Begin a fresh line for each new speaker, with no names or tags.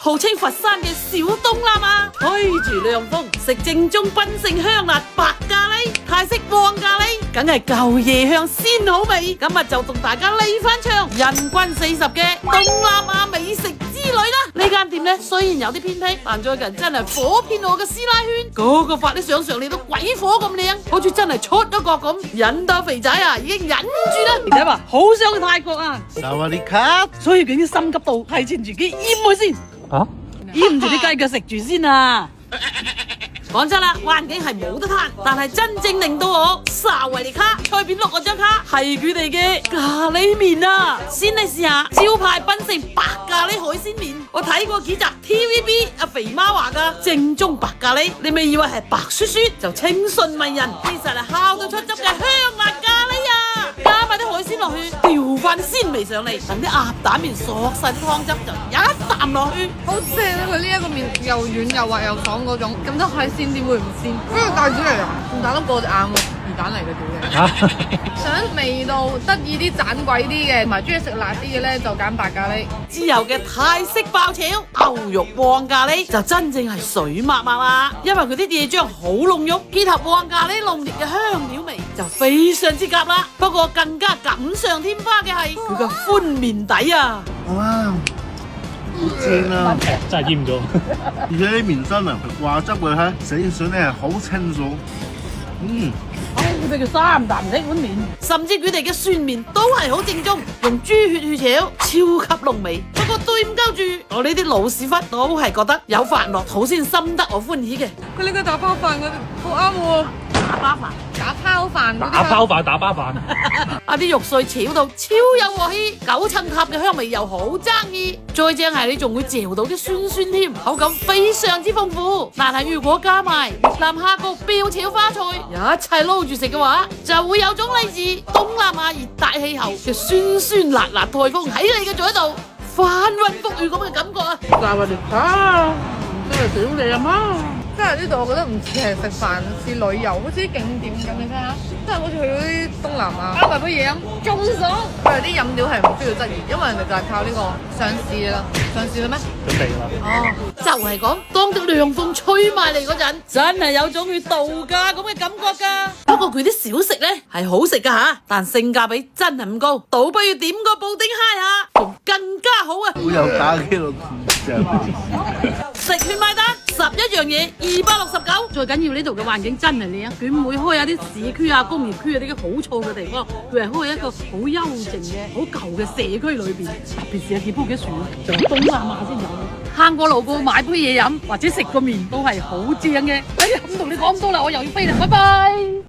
號稱佛山嘅小東南亞，推住涼風食正宗檳城香辣白咖喱、泰式黃咖喱，梗係舊夜香鮮好味。今日就同大家嚟翻場人均40嘅東南亞美食之旅啦！呢間店咧雖然有啲偏僻，但最近真係火遍我嘅師奶圈，嗰個發啲相上嚟到鬼火咁靚，好似真係出咗國咁，引到肥仔啊已經忍唔住啦！而且話好想去泰國啊，
薩瓦迪卡，
所以佢啲心急到係趁自己閹佢先，閹住啲雞腳食住先啊！講真啦，環境係冇得彈，但係真正令到我薩維尼卡隨便落嗰張卡係佢哋嘅咖喱麵啊！先你試下招牌檳城白咖喱海鮮麵，我睇過幾集 TVB 阿肥媽話噶正宗白咖喱，你咪以為係白雪雪就清純迷人，其實係烤到出汁嘅香辣咖喱啊！加埋啲海鮮落去，調翻鮮味上嚟，等啲鴨蛋麵索晒啲湯汁就一啖落去，
好正啊！佢呢一個麵又軟又滑又爽嗰種，咁多海鮮點會唔鮮？呢個帶子嚟啊，唔打得過隻眼喎，魚蛋嚟嘅屌嘅。想味道得意啲、盞鬼啲嘅，同埋中意食辣啲嘅咧，就揀白咖喱。
之後嘅泰式爆炒牛肉黃咖喱就真正係水麻麻啦，因為佢啲椰漿好濃郁，結合黃咖喱濃烈嘅香料味就非常之夾啦。不過更加錦上添花嘅係佢個寬麵底啊！
哇，好正啊！
真係閹咗。
而且啲麵身啊，話汁嘅咧，食起上嚟係好清爽。
佢哋叫三啖呢碗麵，甚至佢哋嘅酸麵都係好正宗，用豬血去炒，超級濃味。不過對唔夠住，我呢啲老屎忽都係覺得有飯落肚先深得我歡喜嘅。
佢呢個打包飯好啱喎，
打包飯。
打拋飯嗰啲
打包飯，打包飯。
啊啲肉碎炒到超有鑊氣，九層塔嘅香味又好爭議，再正係你仲會嚼到啲酸酸添，口感非常之豐富。但係如果加埋越南蝦膏、飆炒花菜一齊撈住食嘅話，就會有種嚟自東南亞熱帶氣候嘅酸酸辣辣颱風喺你嘅嘴度翻雲覆雨咁嘅感覺啊！嗱，我哋睇真係屌你阿媽！
即係呢度，我覺得唔似係食飯，似旅遊，好似啲景點咁。你睇下，真係好似去嗰啲東南亞，加埋杯嘢飲，仲爽。佢哋啲飲料係唔需要質疑，因為人哋就係靠呢個上市啦。上市啦咩？
準備啦。
哦，就係講當啲涼風吹埋嚟嗰陣，真係有種去度假咁嘅感覺㗎。不過佢啲小食咧係好食㗎吓，但性價比真係唔高，倒不如點個布丁蝦下，仲更加好啊！
好有打擊咯，
食券買單11樣嘢269，最緊要呢度嘅環境真係靚，佢唔會開下啲市區啊、工業區啊啲好燥嘅地方，佢係開喺一個好幽靜嘅、好舊嘅社區裏邊，特別是有幾棵嘅樹，就東南亞先有。行過路過買杯嘢飲或者食個麵都係好正嘅。哎呀，咁同你講咁多啦，我又要飛啦，拜拜。